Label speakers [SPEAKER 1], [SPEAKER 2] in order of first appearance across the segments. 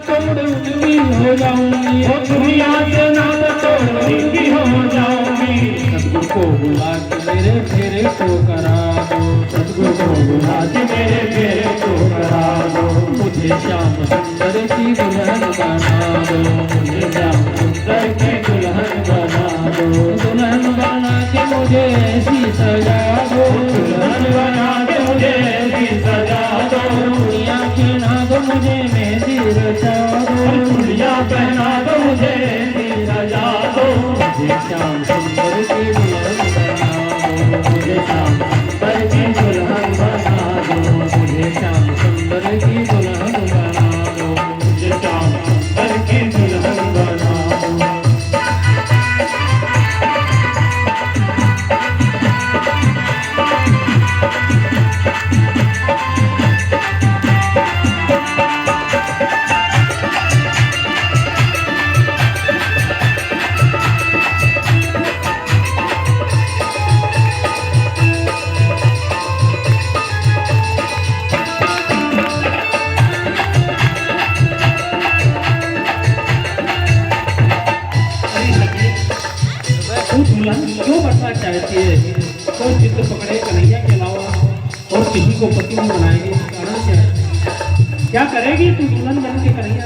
[SPEAKER 1] तोड़ उनकी हो जाऊंगी, दुनिया से नाता तोड़ उनकी हो जाऊंगी। सतगुरु को बुला के मेरे फेरे को करा दो, सतगुरु को बुला के मेरे फेरे को करा दो। मुझे श्याम सुंदर की दुल्हन बना दो, मुझे श्याम सुंदर की दुल्हन बना दो। दुल्हन बना के मुझे ऐसी सजा दो, दुल्हन बना के मुझे ऐसी सजा दो। चूड़ियाँ पहना दो मुझे मेहंदी रचा दो, चूड़ियाँ पहना दो मुझे मेहंदी रचा दो। मुझे श्याम सुंदर की दुल्हन बना दो, मुझे श्याम सुंदर की दुल्हन बना दो, मुझे श्याम सुंदर की दुल्हन बना दो, मुझे श्याम सुंदर की दुल्हन बना दो। क्यों बनना चाहती है? तो चित्र पकड़े कन्हैया के अलावा और किसी को पति नहीं बनाएगी, कारण क्या है? क्या करेगी तू दुल्हन बन के कन्हैया?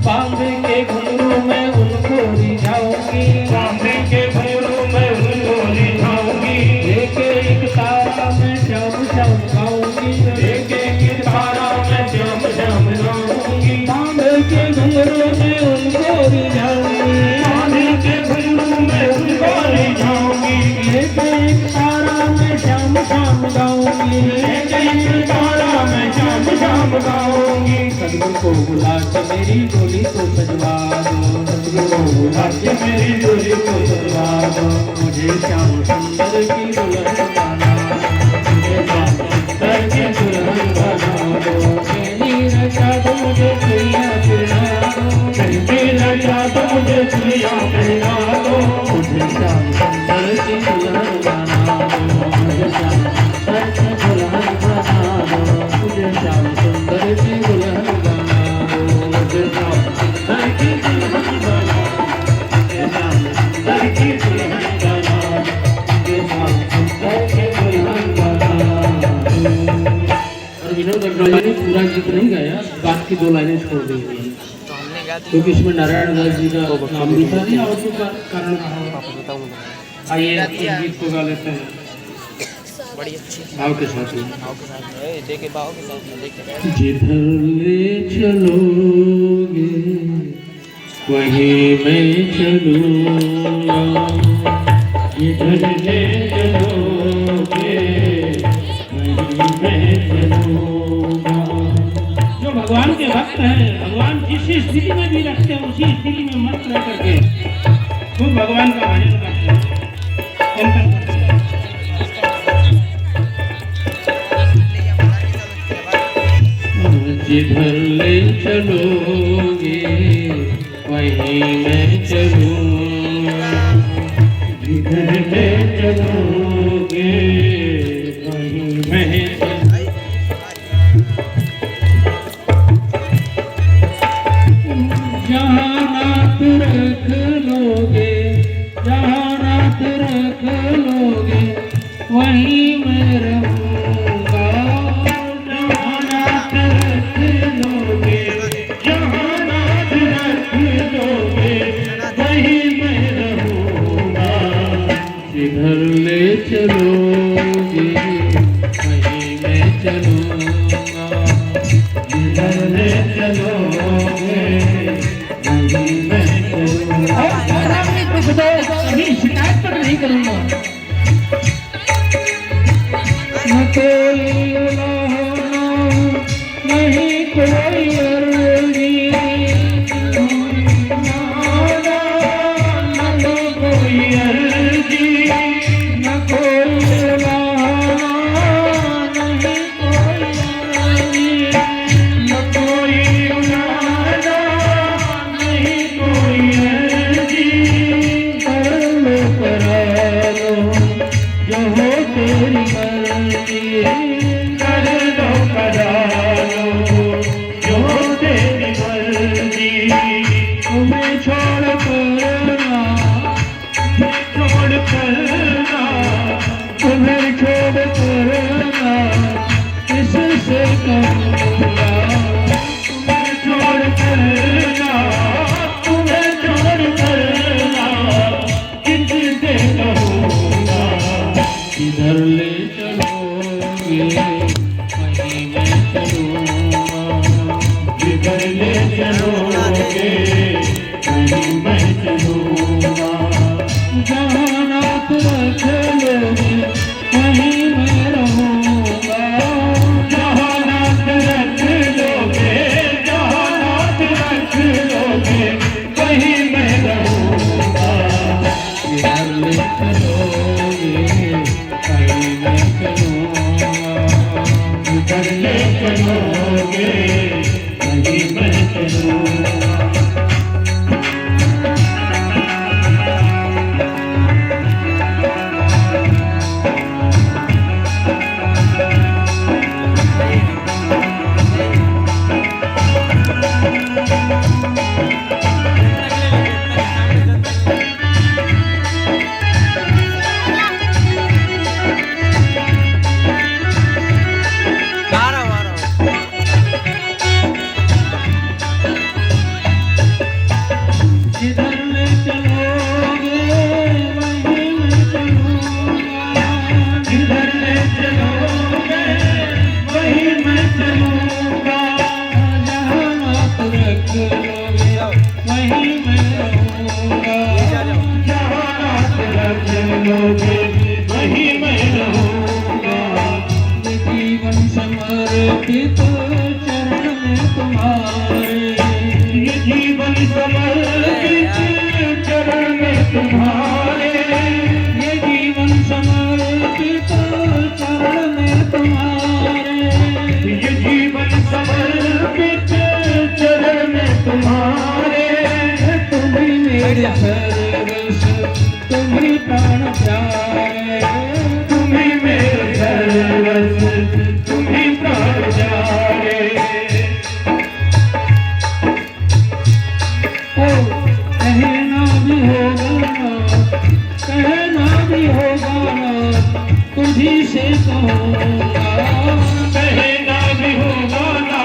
[SPEAKER 1] बांधे के घुंघरू में उनको रिझाऊंगी, बांधे के घुंघरू में उनको रिझाऊंगी। एक एक तारा में श्याम श्याम गाऊंगी, एक एक तारा में श्याम श्याम गाऊंगी। बांधे के घुंघरू में उनको रिझाऊंगी, बांधे के घुंघरू में उनको रिझाऊंगी। एक एक तारा में श्याम श्याम गाऊंगी, एक एक तारा में श्याम श्याम गाऊंगी। सतगुरु को बुला के मेरी डोली को सजवा दो, सतगुरु को बुला के मेरी डोली को सजवा दो। मुझे श्याम सुंदर की दुल्हन बना दो, मुझे श्याम सुंदर की दुल्हन बना दो। मेरी रचा दो मुझे चूड़ियाँ पहना दो, मेरी रचा दो मुझे चूड़ियाँ पहना दो। मुझे श्याम सुंदर की दुल्हन बना दो, मुझे श्याम सुंदर की दुल्हन बना दो, मुझे श्याम सुंदर की दुल्हन बना दो, मुझे श्याम सुंदर की दुल्हन बना दो, मुझे श्याम सुंदर की दुल्हन बना दो, मुझे श्याम सुंदर की दुल्हन बना दो। और विनोद अग्रवाल ने पूरा गीत नहीं गाया, बात की 2 लाइनें छोड़ दी गई क्योंकि इसमें नारायण दास जी का नाम भी था, नहीं और उसका कारण कहा। आइए गीत को गा लेते हैं
[SPEAKER 2] बड़ी अच्छी
[SPEAKER 1] भाव के साथ ही।
[SPEAKER 2] देखे भाव के साथ देखे।
[SPEAKER 1] जिधर ले चलोगे वहीं मैं चलूँगा, जिधर ले चलोगे वहीं मैं चलूँगा। जो भगवान के भक्त हैं, भगवान जिस स्थिति में भी रखते हैं उसी स्थिति में मस्त रह करके खूब भगवान का भजन करते हैं। जिधर ले चलोगे वहीं मैं चलूँगा, जिधर ले चलोगे वहीं मैं चलूँगा। जहाँ नाथ रख लोगे, जहाँ नाथ रख लोगे वहीं मैं रहूँगा। जहाँ नाथ रख लोगे, जहाँ नाथ रख लोगे वहीं मैं रहूँगा। जिधर ले चलोगे वहीं मैं चलूँगा, जिधर ले चलोगे वहीं मैं चलूँगा। कभी शिकायत पर नहीं करूँगा। न कोई नहीं कोई अर्जी, न कोई अर्जी, न कोई नहीं कोई अर्जी, न कोई नहीं कोई अर्जी। कर लो करा लो जो हो तेरी मर्जी। करूँगा, तुम्हें छोड़ कर ना, तुम्हें छोड़ कर ना, किससे कहूँगा, किधर ले चलोगे वहीं मैं चलूँगा, किधर ले चलोगे वहीं मैं चलूँगा, जहाँ नाथ रख लोगे वहीं मैं रहूँगा, जहाँ नाथ रख लोगे, जहाँ नाथ रख लोगे वहीं मैं रहूँगा, किधर ले चलोगे वहीं मैं चलूँगा, किधर ले चलोगे वहीं मैं चलूँगा। जिधर ले चलोगे वहीं मैं चलूँगा, जिधर ले चलोगे वहीं मैं चलूँगा, जहाँ नाथ रख लोगे वहीं मैं रहूँगा, जहाँ नाथ रख लोगे वहीं मैं रहूँगा, ये जीवन समर्पित चरण में तुम्हारे, ये जीवन समर्पित चरण में तुम्हारे, ये जीवन समर्पित चरण में तुम्हारे, ये जीवन समर्पित चरण में तुम्हारे, तुम ही मेरे सर्वस्व, तुम ही प्राण प्यारे, तुम ही मेरे सर्वस्व, तुम ही प्राण प्यारे। कहना भी होगा ना, कहना भी होगा ना, तुझी से कहूँगा, कहना भी होगा ना,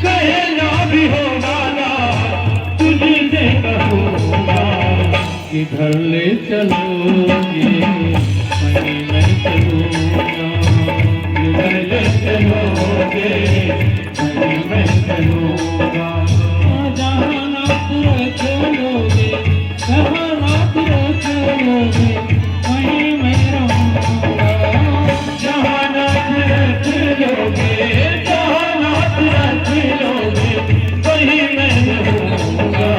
[SPEAKER 1] कहना भी होगा ना, तुझी से कहूँगा, किधर ले चलोगे वहीं मैं चलूँगा, किधर ले चलोगे वहीं मैं चलूँगा, जहाँ नाथ रख लोगे, जहाँ नाथ रख लोगे वहीं मैं रहूँगा, जहाँ नाथ रख लोगे, जहाँ नाथ रख लोगे वहीं मैं रहूँगा,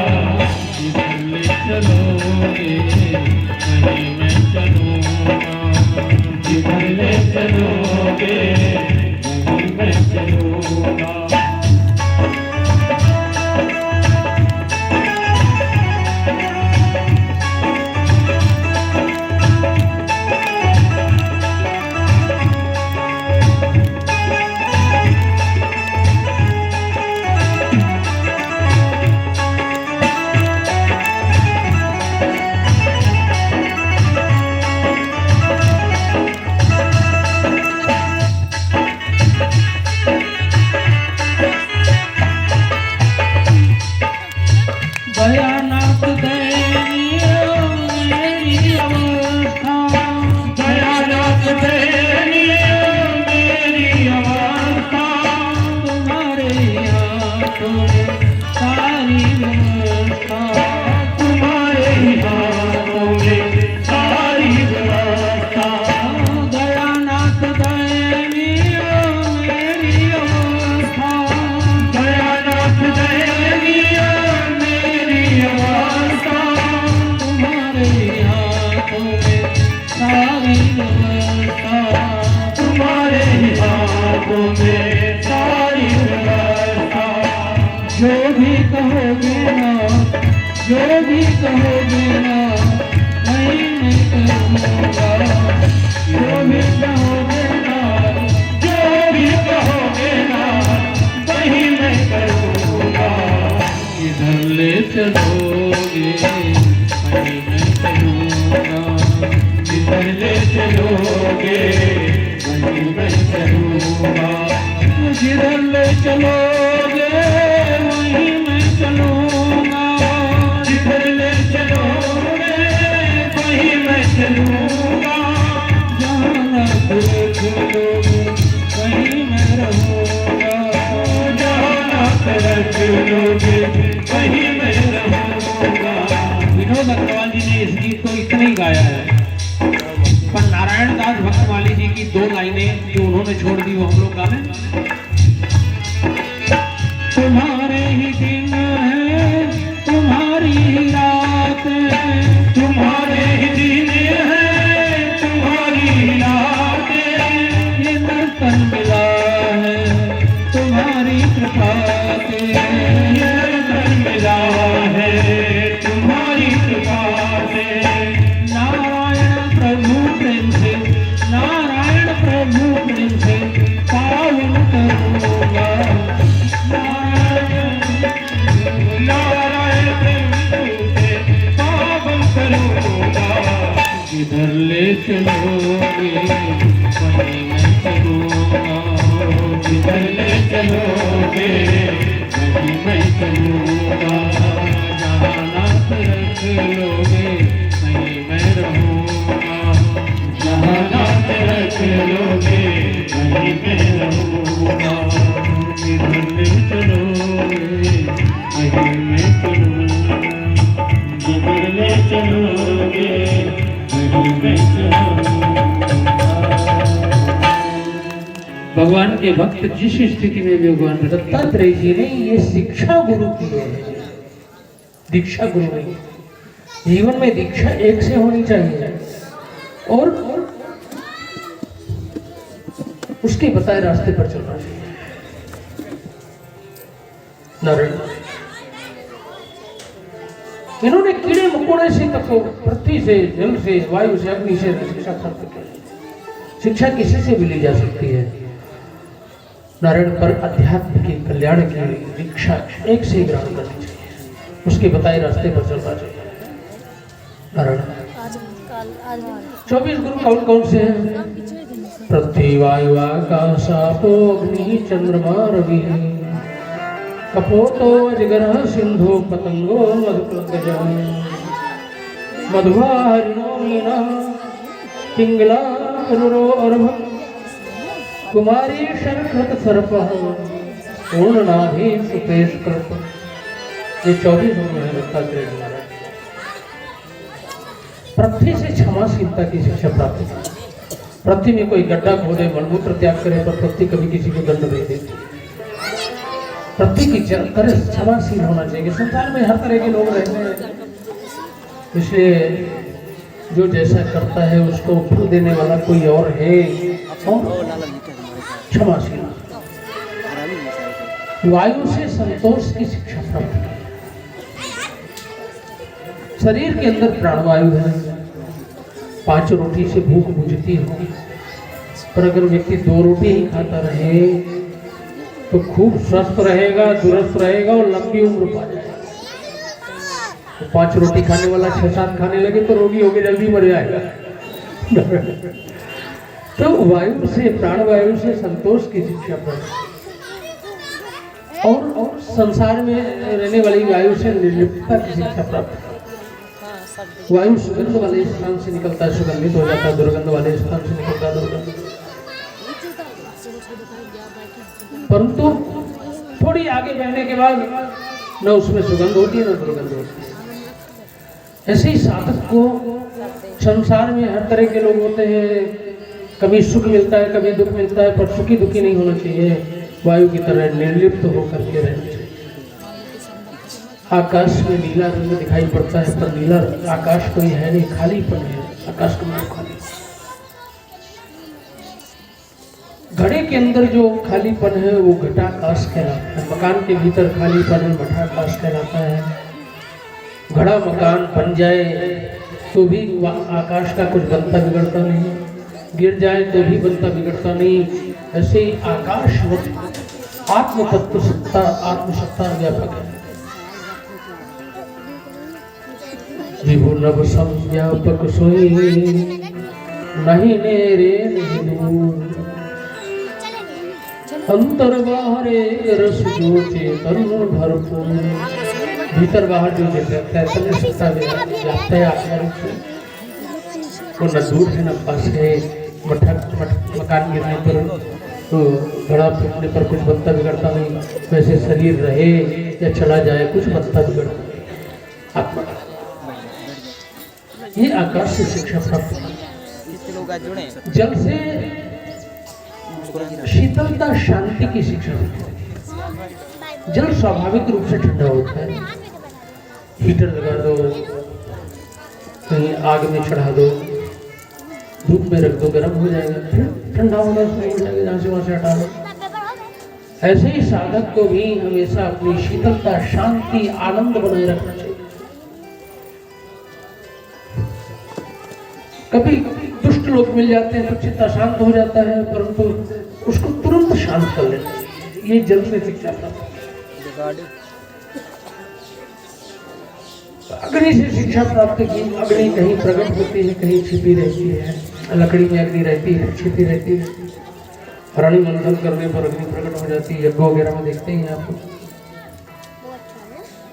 [SPEAKER 1] किधर ले चलोगे वहीं मैं चलूँगा, किधर ले चलोगे वहीं मैं चलूँगा। भयानक दयनीय मेरी अवस्था, भयानक दयनीय मेरी अवस्था, तुम्हारे हाथों में सारी व्यवस्था, तुम्हारे हाथों में सारी व्यवस्था, दयानाथ दयनीय मेरी अवस्था, दयानाथ दयनीय तुम्हारे हाथों में सारी व्यवस्था, तुम्हारे हाथों में सारी व्यवस्था, जो भी कहोगे ना, जो भी कहोगे ना वहीं मैं करूँगा, जो भी कहोगे ना, जो भी कहोगे ना वहीं मैं करूँगा, किधर ले चलोगे वहीं मैं चलूँगा, किधर ले चलोगे वहीं मैं चलूँगा, कृपा से ये धन मिला है, तुम्हारी कृपा से। नारायण प्रभु प्रेम से, नारायण प्रभु प्रेम से पावन करूँगा। नारायण प्रभु से पावन करूँगा। जिधर ले चलोगे वहीं मैं चलूँगा, जिधर ले चलोगे वहीं मैं चलूँगा। जहाँ नाथ रख लोगे वहीं मैं रहूँगा, जहाँ नाथ रख लोगे वहीं मैं रहूँगा। जिधर ले चलोगे वहीं मैं चलूँगा, जिधर ले चलोगे वहीं मैं चलूँगा। भगवान के भक्त जिस स्थिति में भी भगवान दत्तात्रेय जी ने ये शिक्षा गुरु की है, दीक्षा गुरु नहीं। जीवन में दीक्षा एक से होनी चाहिए और उसके बताए रास्ते पर चलना चाहिए। नारायण इन्होंने कीड़े मकोड़े से तक पृथ्वी से, जल से, वायु से, अग्नि से शिक्षा प्राप्त की। शिक्षा किसी से भी ली जा सकती है नारायण, पर अध्यात्म की कल्याण की दीक्षा एक से ही ग्रहण करनी चाहिए, उसके बताए रास्ते पर चलना चाहिए। नारायण 24 गुरु कौन कौन से हैं? पृथ्वी वायु आकाश आपो अग्नि चंद्रमा रवि, कपोतो अजगर सिंधु पतंगो मधुकंकज, मधुआ हरिणो मीना पिंगला अनुरो अर्भ, कुमारी शरकृत सर्प पूर्णनाभि सुपेश कृप। ये 24 गुरु हैं दत्तात्रेय महाराज। पृथ्वी से क्षमाशीलता की शिक्षा प्राप्त की। पृथ्वी में कोई गड्ढा खोदे, मलमूत्र त्याग करे पर पृथ्वी कभी किसी को दंड नहीं देती। पृथ्वी की तरह क्षमाशील होना चाहिए। संसार में हर तरह के लोग रहते हैं, इसलिए जो जैसा करता है उसको फल देने वाला कोई और है। क्षमाशील। वायु से संतोष की शिक्षा प्राप्त की। शरीर के अंदर प्राणवायु है, 5 रोटी से भूख बुझती हो, पर अगर व्यक्ति 2 रोटी ही खाता रहे तो खूब स्वस्थ रहेगा, दुरुस्त रहेगा और लंबी उम्र पा जाएगा। तो 5 रोटी खाने वाला 6-7 खाने लगे तो रोगी होके जल्दी मर जाएगा। तो वायु से, प्राणवायु से संतोष की शिक्षा प्राप्त और संसार में रहने वाली वायु से निर्लिप्तता की शिक्षा प्राप्त। वायु सुगंध वाले स्थान से निकलता है, सुगंधित हो जाता है, दुर्गंध वाले स्थान से निकलता है, दुर्गंध। परंतु थोड़ी आगे बढ़ने के बाद न उसमें सुगंध होती है न दुर्गंध होती है। ऐसे ही साधक को संसार में हर तरह के लोग होते हैं, कभी सुख मिलता है, कभी दुख मिलता है, पर सुखी दुखी नहीं होना चाहिए। वायु की तरह निर्लिप्त होकर के रहना चाहिए। आकाश में नीला रंग दिखाई पड़ता है, पर नीला आकाश कोई है नहीं, खालीपन है। आकाश का मतलब खाली। घड़े के अंदर जो खालीपन है वो घटाकाश कहलाता है। मकान के भीतर खालीपन है, घटाकाश कहलाता है। घड़ा मकान बन जाए तो भी आकाश का कुछ बनता बिगड़ता नहीं, गिर जाए तो भी बनता बिगड़ता नहीं। ऐसे ही आकाश आत्म तत्व सत्ता, आत्मसत्ता व्यापक है। विभु नभ संव्यापक सोई, नहीं नेरे नहीं दूर, अंतर बाहरे रस जो चेतन भरपूर। भीतर बाहर जो चैतन्य सत्ता व्याप्त है आत्मा रूप से, वो न दूर है न पास है। मकान गिरने पर तो घड़ा फूटने पर कुछ बनता बिगड़ता नहीं, वैसे शरीर रहे या चला जाए कुछ बनता बिगड़ता नहीं। आत्मा ये आकाश से शिक्षा प्राप्त की। जल से शीतलता शांति की शिक्षा होती है। जल स्वाभाविक रूप से ठंडा होता है। हीटर लगा दो, कहीं आग में चढ़ा दो, धूप में रख दो, गर्म हो जाएगा, फिर ठंडा होगा, उसमें हो जाएगा, जहाँ से वहाँ से हटा दो। ऐसे ही साधक को भी हमेशा अपनी शीतलता, शांति, आनंद बनाए रखना चाहिए। कभी दुष्ट लोग मिल जाते हैं तो चित्त अशांत हो जाता है, परंतु उसको तुरंत शांत कर लेना चाहिए। ये जल से शिक्षा प्राप्त, अग्नि से शिक्षा प्राप्त की। अग्नि कहीं प्रकट होती है, कहीं छिपी रहती है। लकड़ी में अग्नि रहती है, छिपी रहती है। रानी मंथन करने पर अग्नि प्रकट हो जाती है, यज्ञ वगैरह में देखते हैं आपको।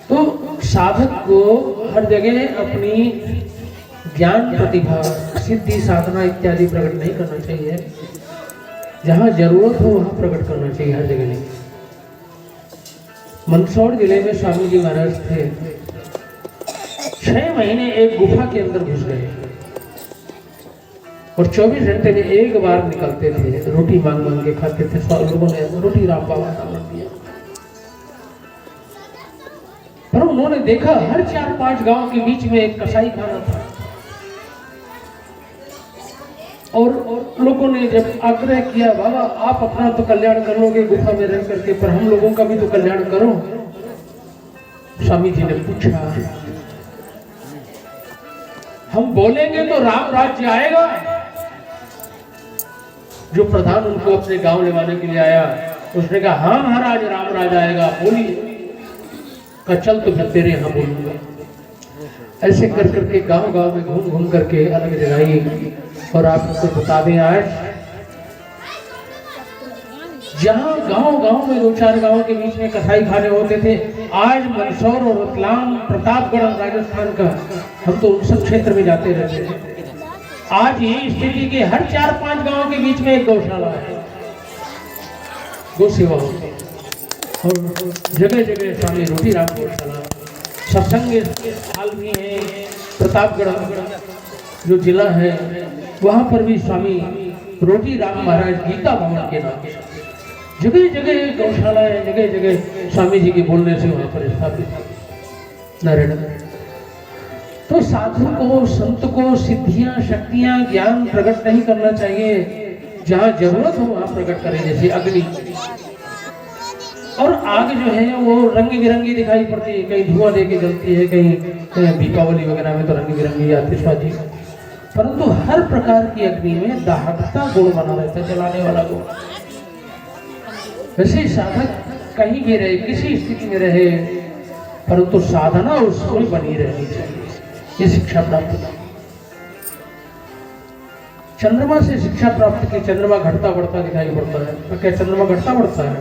[SPEAKER 1] तो साधक को हर जगह अपनी ज्ञान, प्रतिभा, सिद्धि, साधना इत्यादि प्रकट नहीं करना चाहिए। जहाँ जरूरत हो वहाँ प्रकट करना चाहिए, हर जगह नहीं। मंदसौर जिले में स्वामी जी महाराज थे। 6 महीने एक गुफा के अंदर घुस गए और 24 घंटे में एक बार निकलते थे। रोटी मांग मांग के खाते थे। लोगों ने रोटी राम बाबा का बना दिया, पर उन्होंने देखा हर 4-5 गांव के बीच में एक कसाई खाना था। और लोगों ने जब आग्रह किया, बाबा आप अपना तो कल्याण कर लोगे गुफा में रह करके, पर हम लोगों का भी तो कल्याण करो। स्वामी जी ने पूछा, हम बोलेंगे तो राम राज्य आएगा? जो प्रधान उनको अपने गांव लेवाने के लिए आया, उसने कहा हाँ महाराज, राम राज आएगा, बोलिए। कहा चल तो फिर तेरे यहाँ बोलूंगा। ऐसे कर करके गांव गांव में घूम घूम करके अलग जगाई। और आपको बता दें, आज जहां गांव गांव में 2-4 गांव के बीच में कसाई खाने होते थे, आज मंदसौर और रतलाम, प्रतापगढ़, राजस्थान का, हम तो उन सब क्षेत्र में जाते रहते हैं। आज ये स्थिति के हर 4-5 गांव के बीच में एक गौशाला है, गौ सेवा होती है। और जगह जगह स्वामी रोटी राम गौशाला, सत्संग हाल भी है। प्रतापगढ़ जो जिला है, वहां पर भी स्वामी रोटी राम महाराज गीता भवन के नाम से जगह जगह गौशाला है। जगह जगह स्वामी जी के बोलने से वहां पर स्थापित नारायण। तो साधु को, संत को सिद्धियां, शक्तियां, ज्ञान प्रकट नहीं करना चाहिए। जहां जरूरत हो वहां प्रकट करें, जैसे अग्नि। और आग जो है वो रंग बिरंगी दिखाई पड़ती है, कहीं धुआं देके जलती है, कहीं दीपावली वगैरह में तो रंग बिरंगी आतिशबाजी। परंतु हर प्रकार की अग्नि में दाहकता गुण बना रहता है, जलाने वाला गुण। वैसे साधक कहीं भी रहे, किसी स्थिति में रहे, परंतु साधना उसको बनी रहनी चाहिए। ये शिक्षा प्राप्त करना। चंद्रमा से शिक्षा प्राप्त की। चंद्रमा घटता बढ़ता दिखाई पड़ता है, तो क्या चंद्रमा घटता बढ़ता है?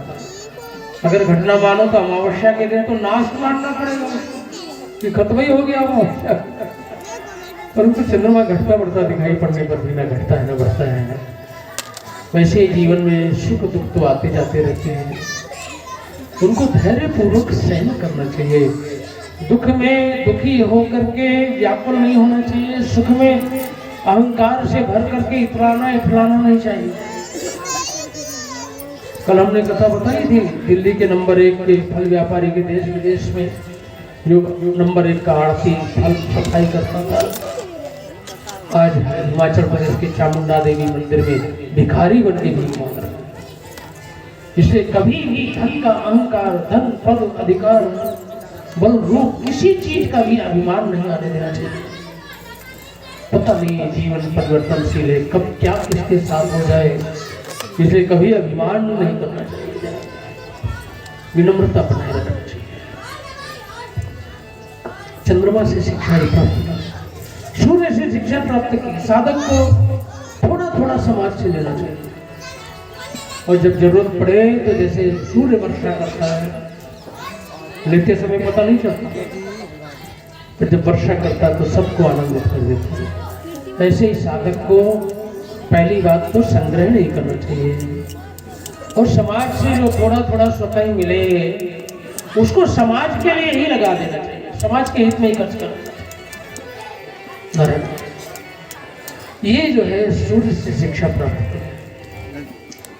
[SPEAKER 1] अगर घटना मानो तो अमावस्या के दिन तो नाश मानना पड़ेगा कि खत्म ही हो गया अमावस्या। परंतु चंद्रमा घटता बढ़ता दिखाई पड़ने पर भी ना घटता है ना बढ़ता है। वैसे ही जीवन में सुख दुख तो आते जाते रहते हैं, उनको धैर्य पूर्वक सहन करना चाहिए। दुख में दुखी होकर के व्याकुल नहीं होना चाहिए। सुख में अहंकार से भर करके इतराना नहीं चाहिए। कल हमने कथा बताई थी, दिल्ली के नंबर 1 के फल व्यापारी के देश विदेश में जो नंबर 1 का आड़ती फल सफाई करता था, आज हिमाचल प्रदेश के चामुंडा देवी मंदिर में भिखारी बन के भीख मांग रहा है। इससे कभी भी धन का अहंकार, धन, पद, अधिकार, बल, रूप, किसी चीज का भी अभिमान नहीं आने देना चाहिए। पता नहीं जीवन परिवर्तनशील है, कब क्या किसके साथ हो जाए, इसे कभी अभिमान नहीं करना चाहिए। विनम्रता बनाए रखना चाहिए। चंद्रमा से शिक्षा प्राप्त, सूर्य से शिक्षा प्राप्त की। साधक को थोड़ा थोड़ा समाज से लेना चाहिए, और जब जरूरत पड़े तो जैसे सूर्य वर्षा करता है, लेते समय पता नहीं चलता, फिर जब वर्षा करता है तो सबको आनंदित कर देता है। ऐसे ही साधक को पहली बात तो संग्रह नहीं करना चाहिए, और समाज से जो थोड़ा थोड़ा स्वतः मिले उसको समाज के लिए ही लगा देना चाहिए, समाज के हित में ही खर्च करना। ये जो है सूर्य से शिक्षा प्राप्त की।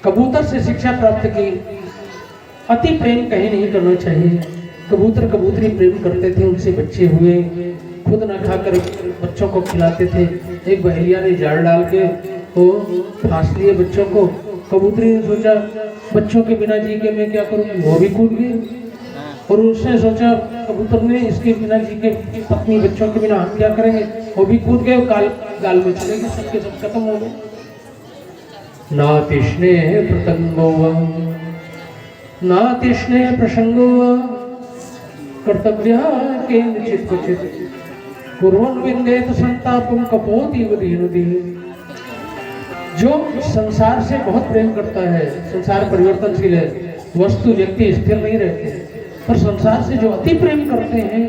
[SPEAKER 1] कबूतर से शिक्षा प्राप्त की। अति प्रेम कहीं नहीं करना चाहिए। कबूतर कबूतरी प्रेम करते थे, उनसे बच्चे हुए, खुद ना खाकर बच्चों को खिलाते थे। एक बहेलिया ने जाल डाल के वो फांस लिए बच्चों को, कबूतरी ने सोचा बच्चों के बिना जी के मैं क्या करूँगी, वो भी कूद गई। और उसने सोचा कबूतर ने इसके बिना जी के पत्नी बच्चों के बिना हम क्या करेंगे, वो भी कूद गए, गाल में चले गए, सबके सब खत्म हो गए। नातिष्णे प्रतंगो नातिष्णे प्रसंगो कर्तव्य केनचित् क्वचित् कुर्वन् विन्देत संतापं कपोतीव दीनदीन। जो संसार से बहुत प्रेम करता है, संसार परिवर्तनशील है, वस्तु व्यक्ति स्थिर नहीं रहते, पर संसार से जो अति प्रेम करते हैं,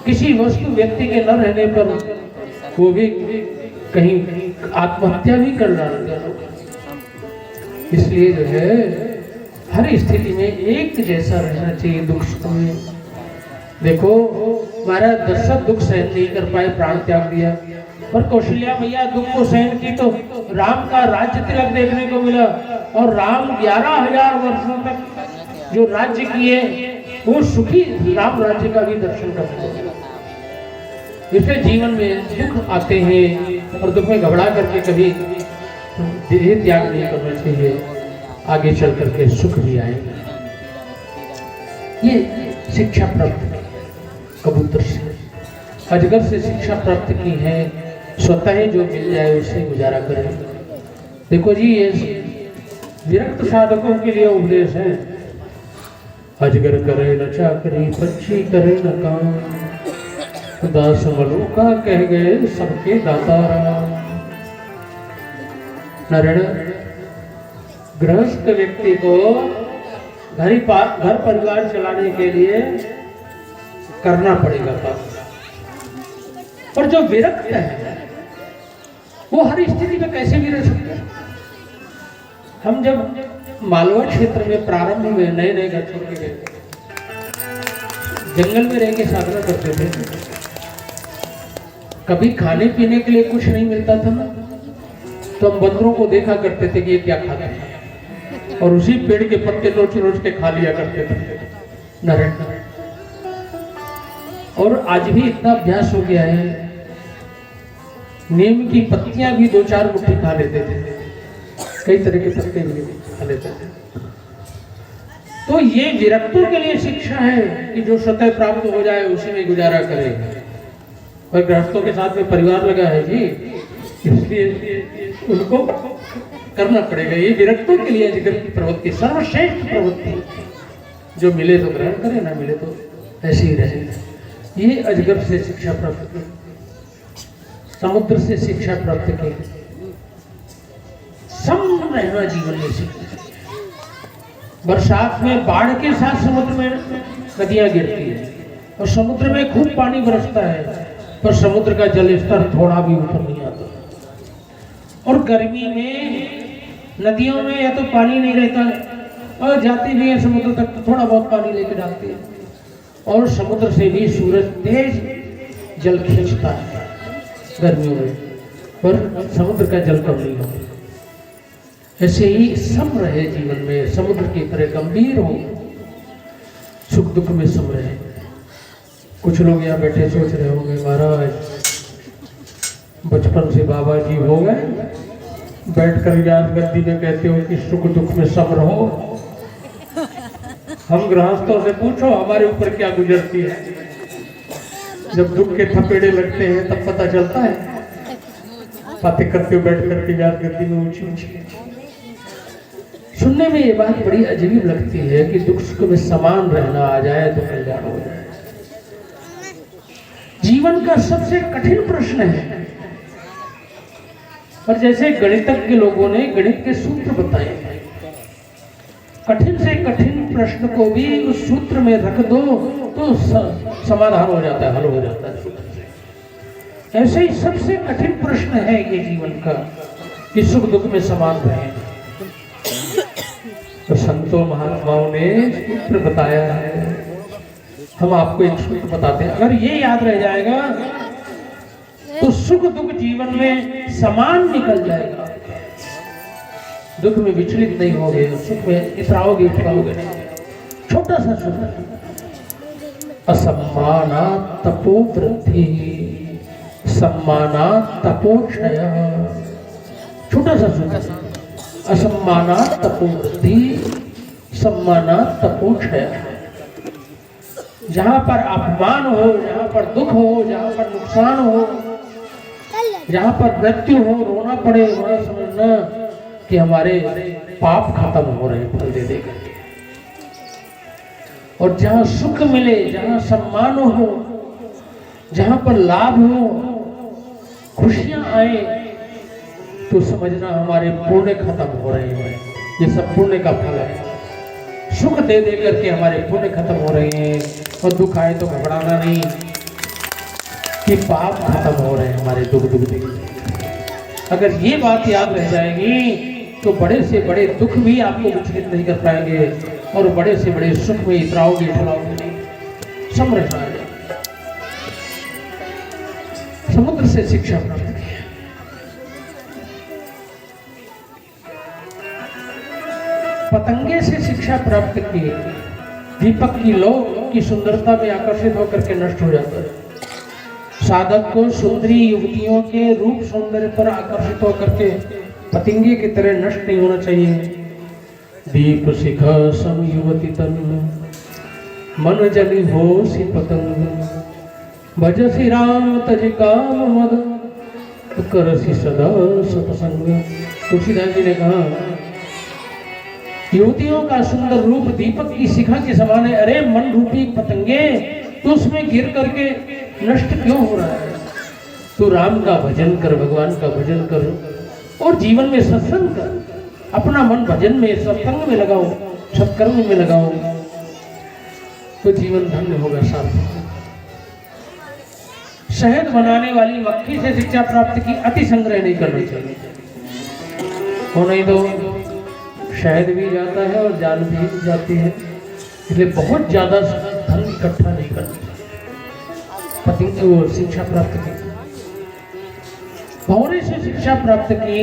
[SPEAKER 1] किसी वस्तु व्यक्ति के न रहने पर वो भी कहीं आत्महत्या भी कर डालते हैं। इसलिए जो है हर स्थिति में एक जैसा रहना चाहिए दुख सुख में। देखो महाराज दशरथ दुख सहन नहीं कर पाए, प्राण त्याग दिया, पर कौशल्या मैया दुख को सहन की तो राम का राज्य तिलक देखने को मिला। और राम 11,000 वर्षों तक जो राज्य किए वो सुखी राम राज्य का भी दर्शन करते हैं। इसलिए जीवन में दुख आते हैं और दुख में घबरा करके कभी देह त्याग नहीं करना चाहिए, आगे चल करके सुख भी आएगा। ये शिक्षा प्राप्त कबूतर से, अजगर से शिक्षा प्राप्त की है, स्वतः ही जो मिल जाए उससे गुजारा करें। देखो जी ये विरक्त साधकों के लिए उपदेश है। अजगर करे न चाकरी, पक्षी करे न काम, दास मलूका कह गए सबके दाता राम। नारायण गृहस्थ व्यक्ति को घर परिवार चलाने के लिए करना पड़ेगा काम, और जो विरक्त है वो हर स्थिति में कैसे भी रह सकता है। हम जब मालवा क्षेत्र में प्रारंभ में नए घर छोड़ के गए, जंगल में रह के साधना करते थे, कभी खाने पीने के लिए कुछ नहीं मिलता था ना, तो हम बंदरों को देखा करते थे कि ये क्या खाता है, और उसी पेड़ के पत्ते नोच नोच के खा लिया करते थे। नारायण और आज भी इतना अभ्यास हो गया है, नीम की पत्तियां भी 2-4 मुट्ठी खा लेते थे, कई तरह के पत्ते भी खा लेते थे। तो ये विरक्तों के लिए शिक्षा है कि जो स्वतः प्राप्त हो जाए उसी में गुजारा करे। और गृहस्थों के साथ में परिवार लगा है जी, इसलिए उनको करना पड़ेगा। ये विरक्तों के लिए अजगर की प्रवृत्ति सर्वश्रेष्ठ प्रवृत्ति, जो मिले तो ग्रहण करे, ना मिले तो ऐसे ही रहे। ये अजगर से शिक्षा प्राप्त की, समुद्र से शिक्षा प्राप्त की, सम रहना जीवन में सीखना। बरसात में बाढ़ के साथ समुद्र में नदियां गिरती है और समुद्र में खूब पानी बरसता है, पर समुद्र का जल स्तर थोड़ा भी ऊपर नहीं आता। और गर्मी में नदियों में या तो पानी नहीं रहता है और जाती भी है समुद्र तक तो थोड़ा बहुत पानी लेके डालती है, और समुद्र से भी सूरज तेज जल खींचता है गर्मियों में, पर समुद्र का जल कम नहीं होता। ऐसे ही सम रहे जीवन में, समुद्र की तरह गंभीर हो, सुख दुख में सम रहे। कुछ लोग यहाँ बैठे सोच रहे होंगे महाराज बचपन से बाबा जी हो गए, बैठकर ज्ञान गद्दी में कहते हो कि सुख दुख में सम रहो। हम गृहस्थों से पूछो हमारे ऊपर क्या गुजरती है, जब दुख के थपेड़े लगते हैं तब पता चलता है। बातें करते हो बैठ करके ज्ञान गद्दी में ऊंची ऊंची। सुनने में ये बात बड़ी अजीब लगती है कि दुख सुख में समान रहना आ जाए तो कल्याण हो जाए। जीवन का सबसे कठिन प्रश्न है, पर जैसे गणितज्ञ लोगों ने गणित के सूत्र बताए हैं, कठिन से कठिन प्रश्न को भी उस सूत्र में रख दो तो समाधान हो जाता है, हल हो जाता है। ऐसे ही सबसे कठिन प्रश्न है ये जीवन का कि सुख दुख में समान रहे। तो संतों महात्माओं ने सूत्र बताया है, हम आपको एक सूत्र बताते हैं। अगर ये याद रह जाएगा तो सुख दुख जीवन में समान निकल जाएगा, दुख में विचलित नहीं होगे, सुख में इतराओगे उठवाओगे नहीं। छोटा सा सूत्र, असम्माना तपो वृद्धि सम्माना तपोक्षय। छोटा सा सूत्र, असम्मानात् तपोवृद्धि, सम्मानात् तपोक्षय। जहां पर अपमान हो, जहां पर दुख हो, जहां पर नुकसान हो, जहां पर मृत्यु हो, रोना पड़े, वहां समझना कि हमारे पाप खत्म हो रहे हैं फल दे दे करके। और जहां सुख मिले, जहां सम्मान हो, जहां पर लाभ हो, खुशियां आए, तो समझना हमारे पुण्य खत्म हो रहे हैं। ये सब पुण्य का फल है। सुख दे दे करके हमारे पुण्य खत्म हो रहे हैं। और दुख आए तो घबराना नहीं कि पाप खत्म हो रहे हैं हमारे, दुख दुख दे। अगर ये बात याद रह जाएगी तो बड़े से बड़े दुख भी आपको विचलित नहीं कर पाएंगे और बड़े से बड़े सुख में इतराओगे ठहराओगे नहीं, सब रह जाएगा। समुद्र से शिक्षा प्राप्त की, पतंगे से शिक्षा प्राप्त की। दीपक की लौ की सुंदरता में आकर्षित होकर के नष्ट हो जाता है। साधक को सुंदरी युवतियों के रूप सौंदर्य पर आकर्षित होकर के पतंगे की तरह नष्ट नहीं होना चाहिए। दीप शिखा सम युवती तन, मन जनि हो सी पतंग, भजसी राम तज काम मद, करसी सदा सतसंग। तुलसीदास जी ने कहा युवतियों का सुंदर रूप दीपक की शिखा के समान है। अरे मन रूपी पतंगे, तो उसमें गिर करके नष्ट क्यों हो रहा है? तू राम का भजन कर, भगवान का भजन कर और जीवन में सत्संग कर। अपना मन भजन में, सत्संग में लगाओ, सत्कर्म में लगाओ, तो जीवन धन्य होगा सार्थक। शहद बनाने वाली मक्खी से शिक्षा प्राप्त की, अति संग्रह नहीं करना चाहिए। हो नहीं तो शहद भी जाता है और जान भी जाती है, इसलिए बहुत ज्यादा धन इकट्ठा नहीं करना चाहिए। पति वो शिक्षा प्राप्त की, भौरे से शिक्षा प्राप्त की।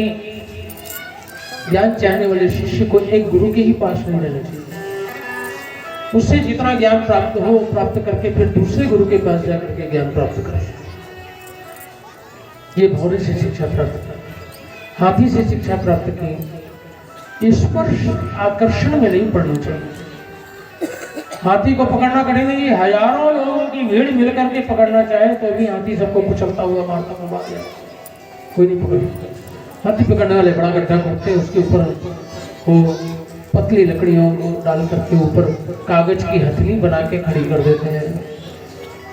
[SPEAKER 1] ज्ञान चाहने वाले शिष्य को एक गुरु के ही पास नहीं रहना चाहिए। उससे जितना ज्ञान प्राप्त हो प्राप्त करके फिर दूसरे गुरु के पास जाकर के ज्ञान प्राप्त करें। ये भौरे से शिक्षा प्राप्त की। हाथी से शिक्षा प्राप्त की, स्पर्श आकर्षण में नहीं पड़ना चाहिए। हाथी को पकड़ना कठिन नहीं, हजारों लोगों की भीड़ मिलकर के पकड़ना चाहे तो भी हाथी सबको कुचलता हुआ मारता हुआ भाग जाए, कोई नहीं पकड़। हाथी पकड़ने वाले बड़ा गड्ढा करते हैं, उसके ऊपर वो पतली लकड़ियों को डाल करके ऊपर कागज की हथेली बना के खड़ी कर देते हैं।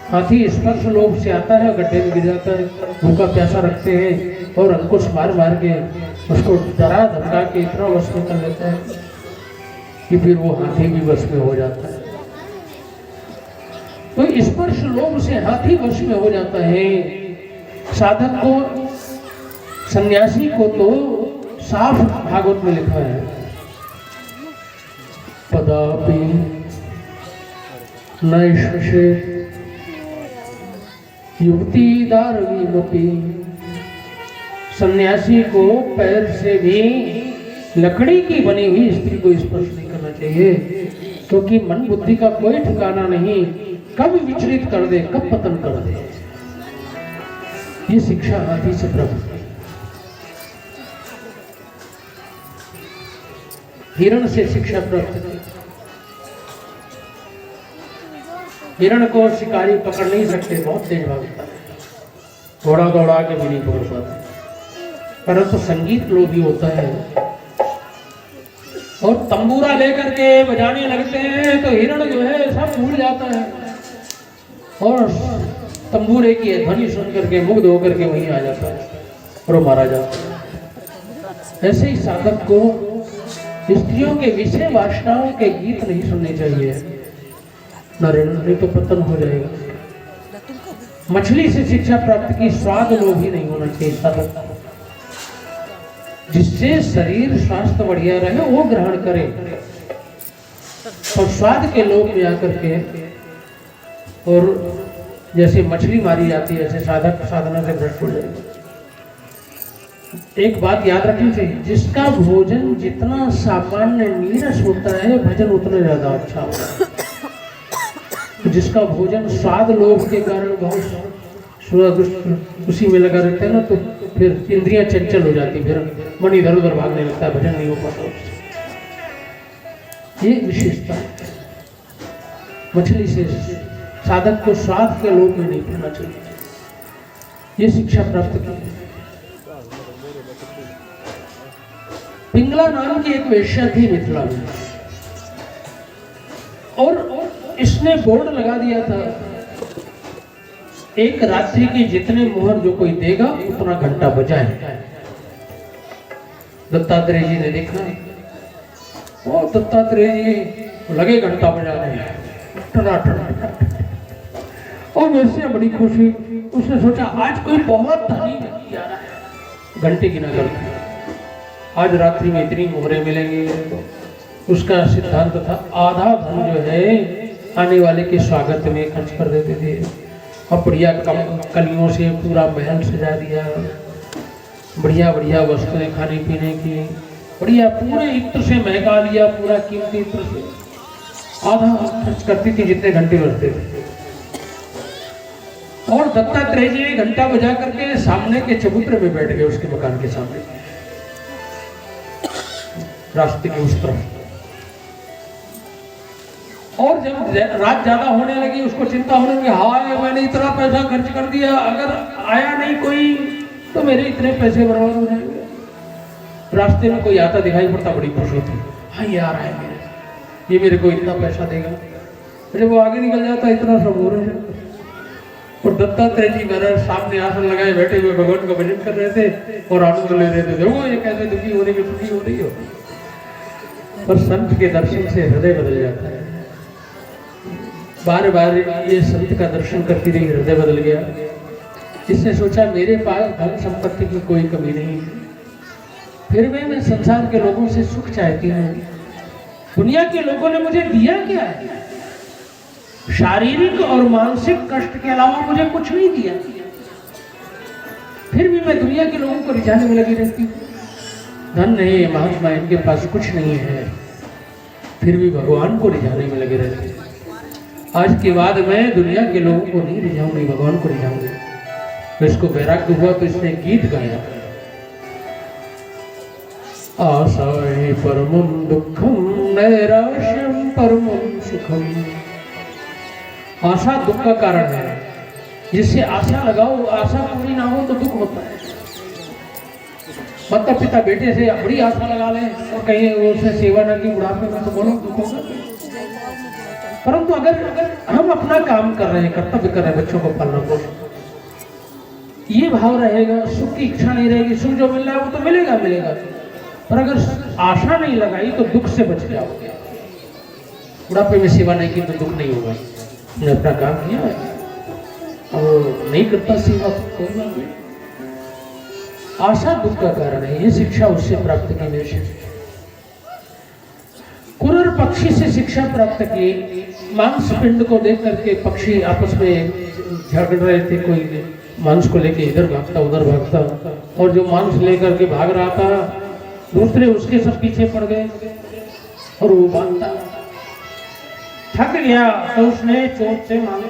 [SPEAKER 1] हाथी स्पर्श लोभ से आता है, गड्ढे में गिर जाता है, भूखा प्यासा रखते हैं और अंकुश मार मार के उसको डरा धमका के इतना वश में कर लेता है कि फिर वो हाथी भी वश में हो जाता है। तो स्पर्श लोभ से हाथी वश में हो जाता है। साधक को, सन्यासी को तो साफ भागवत में लिखा है, पदापि नैशे युवती दारवीमपि। सन्यासी को पैर से भी लकड़ी की बनी हुई स्त्री को स्पर्श नहीं करना चाहिए, क्योंकि मन बुद्धि का कोई ठिकाना नहीं, कब विचलित कर दे, कब पतन कर दे। ये शिक्षा हाथी से प्राप्त है। हिरण से शिक्षा प्राप्त की। हिरण को शिकारी पकड़ नहीं सकते, बहुत तेज भागता है, घोड़ा दौड़ा के भी नहीं पकड़ पाते। परंतु संगीत लोभी होता है और तंबूरा लेकर के बजाने लगते हैं तो हिरण जो है सब भूल जाता है और तंबूरे की ध्वनि सुन करके मुग्ध होकर के वहीं आ जाता है और मारा जाता है। ऐसे ही साधक को स्त्रियों के विषय वासनाओं के गीत नहीं सुनने चाहिए, नहीं तो पतन हो जाएगा। मछली से शिक्षा प्राप्त की, स्वाद लोभी नहीं होना चाहिए साधक। जिससे शरीर स्वास्थ्य बढ़िया रहे वो ग्रहण करे, और स्वाद के लोभ में आकर के और जैसे मछली मारी जाती है ऐसे साधक साधना से भ्रष्ट हो जाएगा। एक बात याद रखनी चाहिए, जिसका भोजन जितना सामान्य नीरस होता है भजन उतना ज्यादा अच्छा होता है। जिसका भोजन स्वाद लोभ के कारण बहुत उसी में लगा रहता है ना, तो फिर इंद्रियां चंचल हो जाती, फिर मन इधर उधर भागने लगता है, भजन नहीं हो पाता उससे। ये विशेषता है। मछली से साधक को स्वाद के लोभ में नहीं पड़ना चाहिए, ये शिक्षा प्राप्त की। पिंगला नाम की एक वेश्या थी मिथिला में, और इसने बोर्ड लगा दिया था, एक रात्रि के जितने मोहर जो कोई देगा उतना घंटा बजाए। दत्तात्रेय जी ने देखा, ओ दत्तात्रेय जी लगे घंटा बजाने, और वैसे बड़ी खुशी, उसने सोचा आज कोई बहुत धनी व्यक्ति आ रहा है, घंटे गिना करके आज रात्रि में इतनी मोहरें मिलेंगी। तो उसका सिद्धांत था आधा धन जो है आने वाले के स्वागत में खर्च कर देते थे, और बढ़िया कलियों से पूरा महल सजा दिया, बढ़िया बढ़िया वस्तुएं खाने पीने की, बढ़िया पूरे इत्र से महका लिया, पूरा कीमती इत्र से आधा खर्च करती थी जितने घंटे बजते थे। और दत्तात्रेय जी घंटा बजा करके सामने के चबूतरे में बैठ गए, उसके मकान के सामने रास्ते के उस तरफ। और जब रात ज्यादा होने लगी, उसको चिंता होने लगी, हाय मैंने इतना पैसा खर्च कर दिया, अगर आया नहीं कोई तो मेरे इतने पैसे बर्बाद हो जाएंगे। रास्ते में कोई आता दिखाई पड़ता, बड़ी खुश होती, हाँ ये आ रहा है मेरे, ये मेरे को इतना पैसा देगा। जब वो आगे निकल जाता इतना सब हो रहे हैं। और दत्तात्रेय जी महाराज सामने आसन लगाए बैठे हुए भगवान का भजन कर रहे थे और आनंद ले रहे थे। वो ये कैसे दुखी हो रही है, दुखी हो रही हो। पर संत के दर्शन से हृदय बदल जाता है। बार बार ये संत का दर्शन करती रही, हृदय बदल गया। इसने सोचा मेरे पास धन संपत्ति की कोई कमी नहीं, फिर मैं संसार के लोगों से सुख चाहती हूँ। दुनिया के लोगों ने मुझे दिया क्या है? शारीरिक और मानसिक कष्ट के अलावा मुझे कुछ नहीं दिया, फिर भी मैं दुनिया के लोगों को रिझाने में लगी रहती हूँ। धन नहीं महात्मा, इनके पास कुछ नहीं है, फिर भी भगवान को रिझाने में लगे रहते हैं। आज के बाद मैं दुनिया के लोगों को नहीं रिझाऊंगी, भगवान को रिझाऊंगी। इसको वैराग्य हुआ तो इसने गीत गाया, आशाए परमं दुःखं नैराश्यं परमं सुखम। आशा दुख का कारण है, जिससे आशा लगाओ, आशा पूरी ना हो तो दुख होता है। माता पिता बेटे से बड़ी आशा लगा लें और कहीं उसने सेवा न की बुढ़ापे में, तो बोलो दुख होगा। परंतु अगर हम अपना काम कर रहे हैं, कर्तव्य कर रहे हैं, बच्चों को पालना पोषण, ये भाव रहेगा, सुख की इच्छा नहीं रहेगी, सुख जो मिल रहा है वो तो मिलेगा मिलेगा, पर अगर आशा नहीं लगाई तो दुख से बच जाओगे। बुढ़ापे में सेवा नहीं की तो दुख नहीं होगा, ने अपना काम किया और नहीं करता सेवा तो कोई बात नहीं। आशा दुख का कारण है, ये शिक्षा उससे प्राप्त की मैंने। कुरर पक्षी से शिक्षा प्राप्त की। मांस पिंड को देख करके पक्षी आपस में झगड़ रहे थे, कोई मांस को लेके इधर भागता उधर भागता, और जो मांस लेकर के भाग रहा था दूसरे उसके सब पीछे पड़ गए और वो भागता थक गया तो उसने चोट से मांस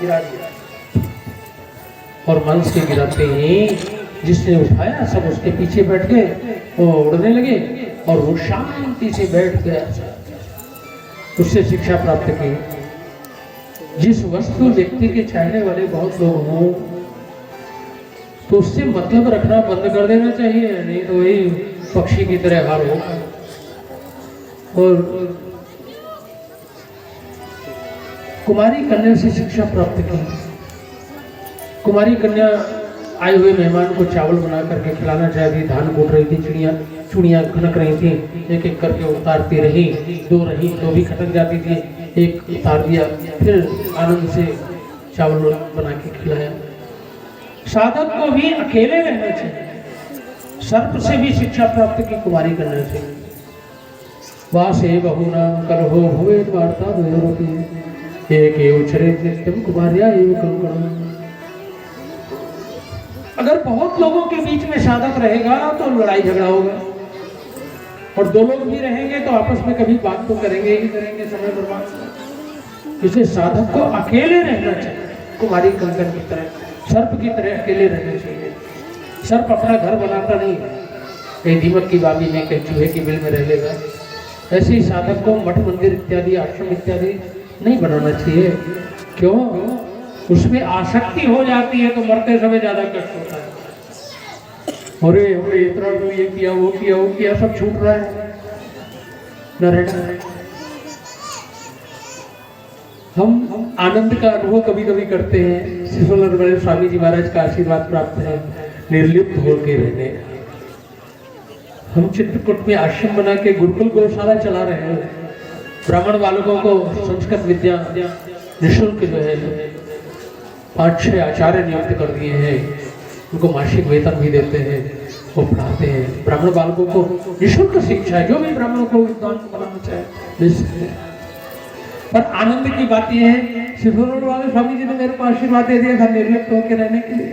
[SPEAKER 1] गिरा दिया, और मांस के गिराते ही जिसने उठाया सब उसके पीछे बैठ गए, वो उड़ने लगे और वो शांति से बैठ गया। उससे शिक्षा प्राप्त की, जिस वस्तु व्यक्ति के चाहने वाले बहुत लोग हों तो उससे मतलब रखना बंद कर देना चाहिए, नहीं तो वही पक्षी की तरह हार होगा। और कुमारी कन्या से शिक्षा प्राप्त की। कुमारी कन्या आए हुए मेहमान को चावल बना करके खिलाना चाहती, धान कूट रही थी, चुड़ियाँ खनक रही थी, एक एक करके उतारती रही, दो रही तो भी खटक जाती थी, एक उतार दिया, फिर आनंद से चावल बना के खिलाया। साधक को भी अकेले रहना चाहिए। सर्प से भी शिक्षा प्राप्त की कुमारी कन्या से। वासे बहुनाम कलहो भवेत् वार्ता द्वयोरपि एकेव चरेत् नित्यं कुमार्या एव कंकणम्। अगर बहुत लोगों के बीच में साधक रहेगा तो लड़ाई झगड़ा होगा, और दो लोग भी रहेंगे तो आपस में कभी बात तो करेंगे ही करेंगे, समय बर्बाद। इसलिए साधक को अकेले रहना चाहिए, कुमारी कंकण की तरह, सर्प की तरह अकेले रहना चाहिए। सर्प अपना घर बनाता नहीं, कहीं दीमक की बागी में, कहीं चूहे की बिल में रह लेगा। ऐसे ही साधक को मठ मंदिर इत्यादि, आश्रम इत्यादि नहीं बनाना चाहिए। क्यों? उसमें आसक्ति हो जाती है तो मरते समय ज्यादा कष्ट होता है। अरे हमने इतना तो ये किया, वो किया, वो किया, सब छूट रहा है। नारायण, हम आनंद का अनुभव कभी कभी करते हैं। शिशुनाथ स्वामी जी महाराज का आशीर्वाद प्राप्त है निर्लिप्त होकर रहने। हम चित्रकूट में आश्रम बना के गुरुकुल गौशाला चला रहे हैं। ब्राह्मण बालकों को संस्कृत विद्या निःशुल्क जो है 5-6 आचार्य नियुक्त कर दिए हैं। उनको मासिक वेतन भी देते हैं, वो पढ़ाते हैं। ब्राह्मण बालकों को निःशुल्क शिक्षा, जो भी ब्राह्मणों को विद्वान बनाना चाहे। पर आनंद की बात यह है, शिशुनाथ वाले स्वामी जी ने मेरे को आशीर्वाद दे दिया था निर्लिप्त होकर रहने के लिए।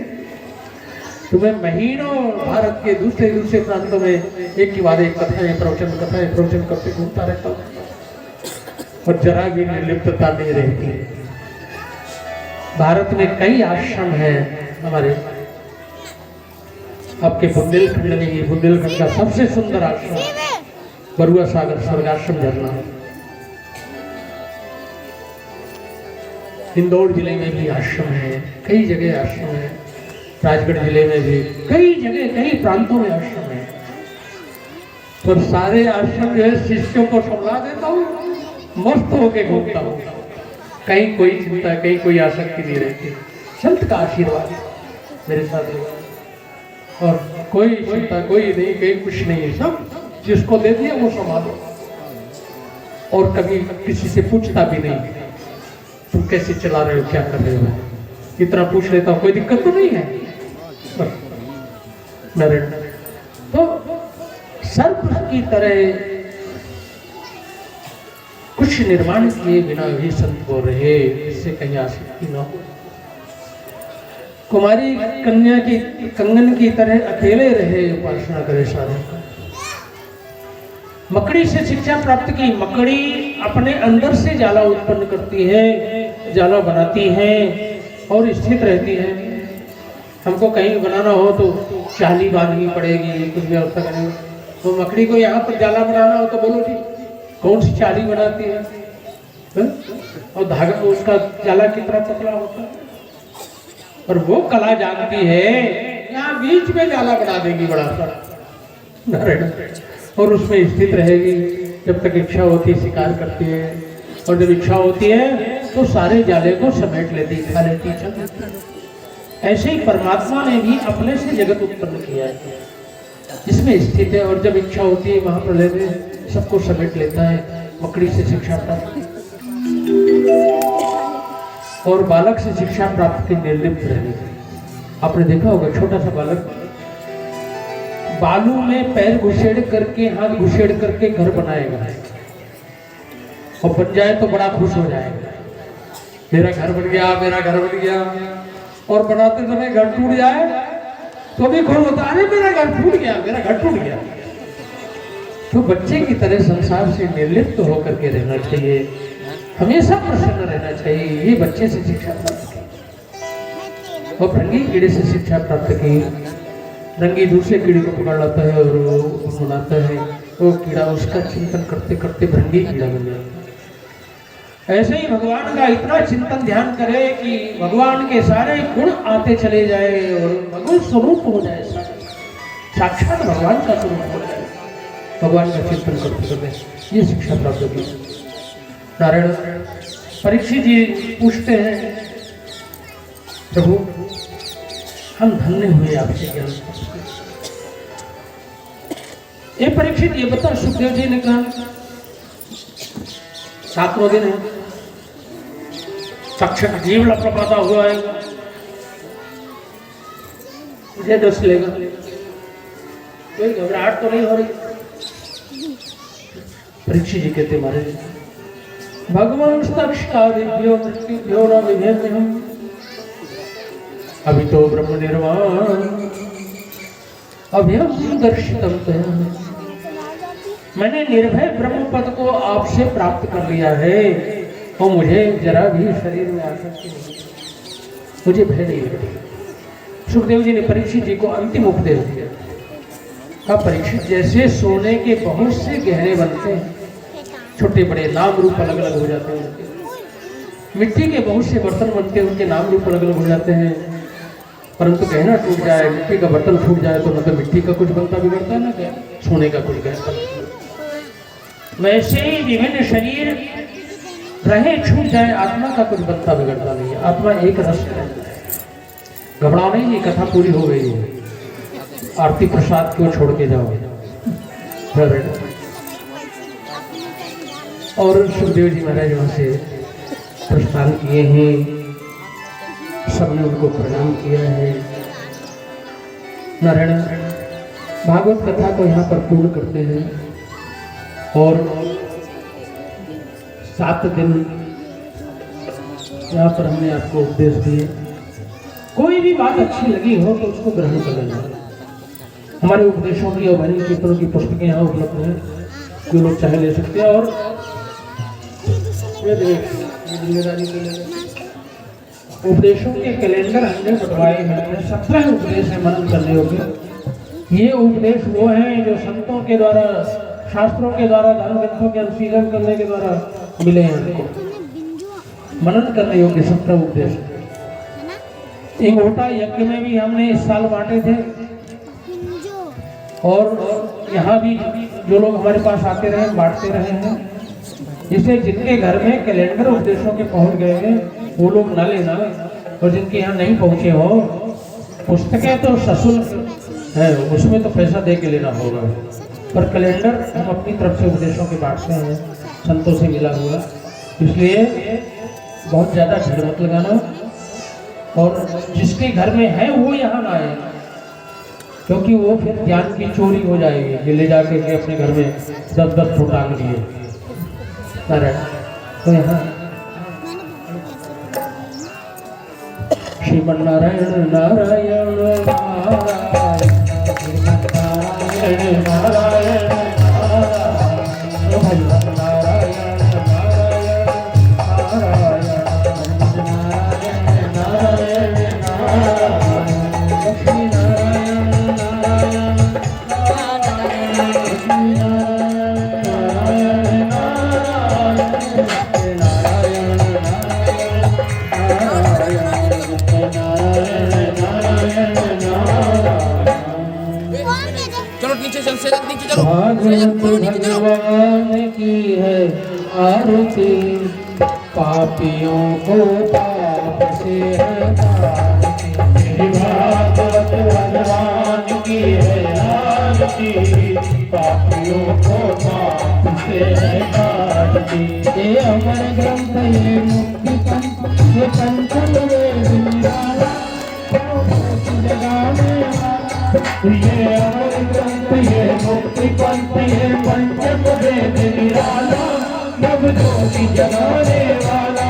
[SPEAKER 1] तो मैं महीनों भारत के दूसरे दूसरे प्रांतों में एक के बाद एक कथाएं प्रवचन करते घूमता रहता हूँ और जरा भी निर्लिप्तता नहीं रहती। भारत में कई आश्रम हैं हमारे। आपके बुंदेलखंड में ही, बुंदेलखंड का सबसे सुंदर आश्रम बरुआ सागर स्वर्गाश्रम झरना। इंदौर जिले में भी आश्रम है, कई जगह आश्रम है। राजगढ़ जिले में भी कई जगह, कई प्रांतों में आश्रम है। पर सारे आश्रम जो है शिष्यों को संभाल देता हूँ, मस्त होके घूमता हूँ। कहीं कोई चिंता, कहीं कोई आसक्ति नहीं रहती। संत का आशीर्वाद मेरे साथ है और कोई चिंता, कोई नहीं, कहीं कुछ नहीं है। सब जिसको दे दिया वो संभालो। और कभी किसी से पूछता भी नहीं तुम कैसे चला रहे हो, क्या कर रहे हो। इतना पूछ लेता हूँ, कोई दिक्कत तो नहीं है। तो सर्प की तरह कुछ निर्माण किए बिना भी संत बोल रहे, इससे कहीं आसक्ति न हो। कुमारी कन्या की कंगन की तरह अकेले रहे, उपासना करे साधक। मकड़ी से शिक्षा प्राप्त की। मकड़ी अपने अंदर से जाला उत्पन्न करती है, जाला बनाती है और स्थित रहती है। हमको कहीं बनाना हो तो चाली बांधनी पड़ेगी, कुछ व्यवस्था करनी। तो मकड़ी को यहाँ पर जाला बनाना हो तो बोलो जी कौन सी चाली बनाती है, और धागा उसका जाला कितना पतला होता है। और वो कला जानती है, यहाँ बीच में जाला बना देगी बड़ा सा और उसमें स्थित रहेगी। जब तक इच्छा होती है शिकार करती है, और जब इच्छा होती है तो सारे जाले को समेट लेती, खा लेती, चल लेती। ऐसे ही परमात्मा ने भी अपने से जगत उत्पन्न किया है, जिसमें स्थित है। और जब इच्छा होती है वहां प्रलय में सबको समेट लेता है। मकड़ी से शिक्षा प्राप्त और बालक से शिक्षा प्राप्त की निर्लिप्त रहने। आपने देखा होगा छोटा सा बालक बालू में पैर घुसेड़ करके, हाथ घुसेड़ करके घर बनाएगा और बन जाए तो बड़ा खुश हो जाएगा, मेरा घर बन गया, मेरा घर बन गया। और बनाते समय घर टूट जाए तो भी खुश होता, अरे मेरा घर टूट गया, मेरा घर टूट गया। तो बच्चे की तरह संसार से निर्लिप्त होकर के रहना चाहिए, हमेशा प्रसन्न रहना चाहिए। ये बच्चे से शिक्षा प्राप्त की। और रंगी कीड़े से शिक्षा प्राप्त की। रंगी दूसरे कीड़े को पकड़ लाता है और वो सुनाता है, वो कीड़ा उसका चिंतन करते करते भृंगी कीड़ा बन जाता है। ऐसे ही भगवान का इतना चिंतन ध्यान करे कि भगवान के सारे गुण आते चले जाए और भगवान स्वरूप हो जाए, साक्षात भगवान का स्वरूप हो जाए। भगवान का चिंतन करते करते ये शिक्षा प्राप्त होगी। नारायण परीक्षित जी पूछते हैं, प्रभु हम धन्य हुए आपसे ज्ञान। ये परीक्षित ये बता, सुखदेव जी ने कहा 7वां दिन है, साक्षात जीव लपलपाता हुआ है, मुझे दस लेगा, कोई घबराहट तो नहीं हो रही। परीक्षित जी कहते महाराज भगवान साक्षादिभ्यो मृत्युभ्यो न विभेदहम् अभी तो ब्रह्म निर्वाण अभयम दर्शितम तया। मैंने निर्भय ब्रह्म पद को आपसे प्राप्त कर लिया है और मुझे जरा भी शरीर में आसक्ति नहीं, मुझे भय नहीं लगती। सुखदेव जी ने परीक्षित जी को अंतिम उपदेश दिया। अब परीक्षित, जैसे सोने के बहुत से गहरे बनते हैं, छोटे बड़े नाम रूप अलग अलग हो जाते हैं, मिट्टी के बहुत से बर्तन बनते हैं, उनके नाम रूप अलग अलग हो जाते हैं, परंतु गहना टूट जाए, मिट्टी का बर्तन फूट जाए तो मतलब मिट्टी का कुछ बनता बिगड़ता है ना, क्या सोने का कुछ गहना। वैसे ही विभिन्न शरीर रहे छूट जाए, आत्मा का कुछ बनता बिगड़ता नहीं है, आत्मा एक रस है। घबराओ नहीं, ये कथा पूरी हो गई है, आरती प्रसाद क्यों छोड़ के जाओ। और सुखदेव जी महाराज वहां से प्रस्थान किए हैं, सबने उनको प्रणाम किया है। नारायण भागवत कथा को यहाँ पर पूर्ण करते हैं और 7 दिन यहाँ पर हमने आपको उपदेश दिए। कोई भी बात अच्छी लगी हो तो उसको ग्रहण कर लेना। हमारे उपदेशों की और भजन कीर्तनों की पुस्तकें यहाँ उपलब्ध हैं, जो लोग चाहे ले सकते हैं। और उपदेशों के कैलेंडर हमने बंटवाए हैं, 17 उपदेश है मनन करने योग्य। ये उपदेश वो हैं जो संतों के द्वारा, शास्त्रों के द्वारा, धर्म ग्रंथों के अनुशीलन करने के द्वारा मिले हैं हमको। मनन करने योग्य 17 उपदेश। इंगोटा यज्ञ में भी हमने इस साल बांटे थे, और यहाँ भी जो लोग हमारे पास आते रहे बांटते रहे हैं। जिसे जिनके घर में कैलेंडर उपदेशों के पहुंच गए हैं वो लोग ना लेना, और जिनके यहाँ नहीं पहुंचे हो, पुस्तकें तो सशुल्क है, उसमें तो पैसा दे के लेना होगा, पर कैलेंडर हम अपनी तरफ से उपदेशों के बांटते हैं, संतों से मिला हुआ। इसलिए बहुत ज़्यादा भीड़ मत लगाना, और जिसके घर में है वो यहाँ ना आए, क्योंकि वो फिर ज्ञान की चोरी हो जाएगी। ये ले जाके के अपने घर में 10-10 फुट टांग लिए नारायण। तो यहाँ श्रीमन नारायण नारायण नारायण नारायण नारायण भगवान की है आरती, पापियों को पाप से हटाती। भागवत भगवान की है आरती, पापियों को पाप से हटाती। ये अमर ग्रंथ ये मुक्ति पंथ, ये पंचम वेद निराला, जगाने ये अमर ग्रंथ ये मुक्ति पंथ ये पंचम वेद निराला, नव ज्योति जगाने वाला।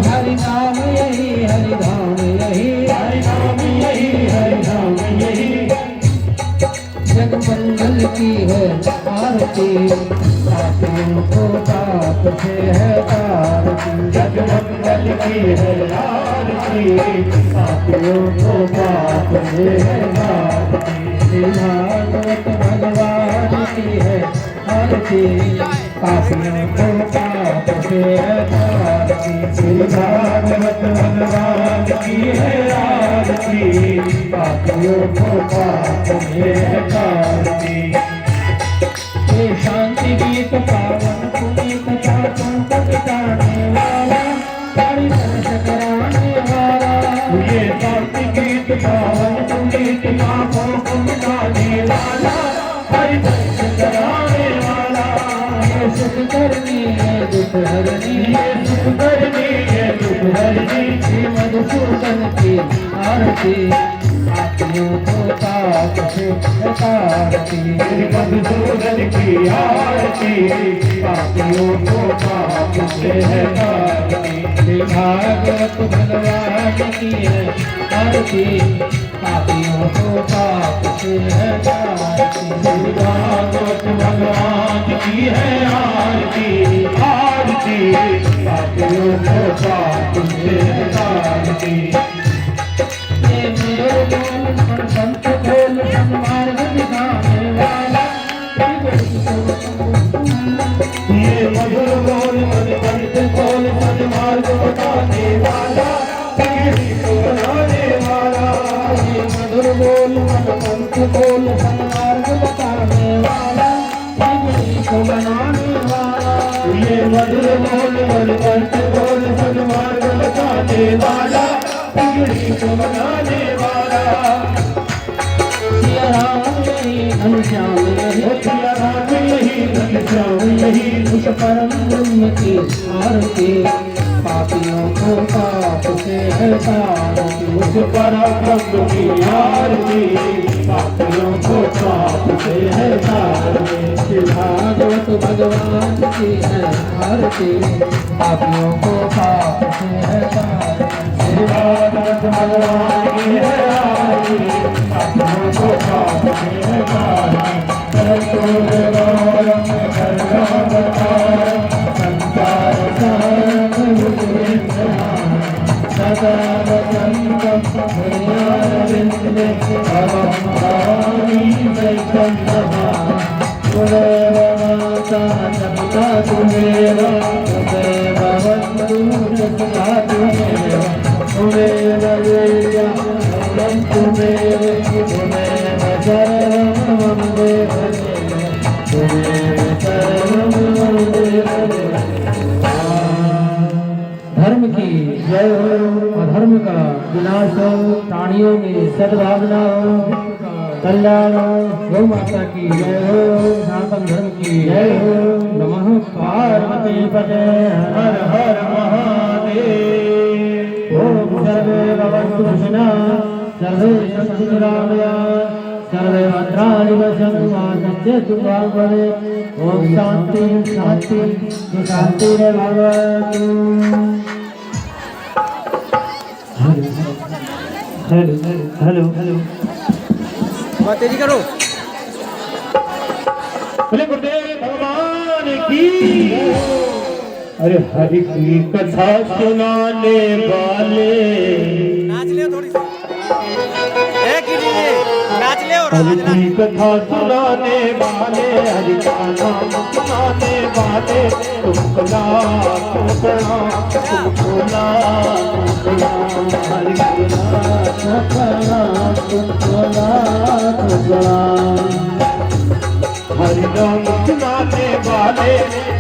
[SPEAKER 1] हरि नाम यही हरि धाम यही, हरि नाम यही हरि धाम यही। जग मंगल की है आरती, पापियों को पाप से है तारती। जग मंगल की है आरती, पापियों को पाप से है तारती। भागवत भगवान की है आरती, पापियों को पाप से है तारती। भागवत भगवान की है आरती, पापियों को पाप से है तारती। ये शांति गीत पावन पुनीत पापों को मिटाने वाला, हरि दर्श कराने वाला। ये शांति गीत पावन पुनीत पापों को मिटाने वाला, हरि दर्श कराने वाला। ये सुख करनी है दुख हरनी, ये सुख करनी है दुख हरनी। श्री मधुसूदन की आरती, पापियों को पाप से हटाती। मधुसूदन की आरती, पापियों को पाप से हटाती। भागवत भगवान की है आरती, पापियों को पाप से हटाती। भागवत भगवान की है आरती, आरती पापियों को पाप से हटाती। बताने वाला, बिगड़ी को बनाने वाला। ये मधुर बोल मन पंथ बोल सन्मार्ग बताने वाला, बिगड़ी को बनाने वाला। ये मधुर बोल मन पंथ बोल सन्मार्ग बताने वाला, बिगड़ी को बनाने वाला। सिया राम यही घनश्याम यही, सिया राम यही घनश्याम यही, उस परम ब्रह्म की आरती, पापियों को पाप से है तारती। उस परम ब्रह्म की आरती, पापियों को पाप से है तारती। भागवत भगवान की है आरती, पापियों को पाप से है तारती। भागवत भगवान की है आरती, पापियों को पाप से है तारती। धर्म की जय हो, अधर्म का विनाश हो, प्राणियों में सद्भावना हो, कल्याण हो। गौ माता की जय हो, सनातन धर्म की जय हो। नमः पार्वती पते हर हर महादेव। ओम सर्वे भवन्तु सुखिनः, सर्वे सन्तु निरामयाः, सर्वे भद्राणि पश्यन्तु मा कश्चित् दुःखं भवेत्। ओम शांति शांति शांति रे भगवतु। हेलो हेलो हेलो,
[SPEAKER 2] बात तेजी करो।
[SPEAKER 1] बोले गुरुदेव भगवान की। अरे हरि की कथा सुनाने वाले,
[SPEAKER 2] नाच ले थोड़ी सी, एक ही नाच ले और
[SPEAKER 1] हरि की कथा सुनाने वाले, हरि का नाम सुनाने वाले, तुमको लाखों प्रणाम, तुमको लाखों प्रणाम। हरि को लाखों प्रणाम, तुमको लाखों प्रणाम। हरि नाम सुनाने वाले,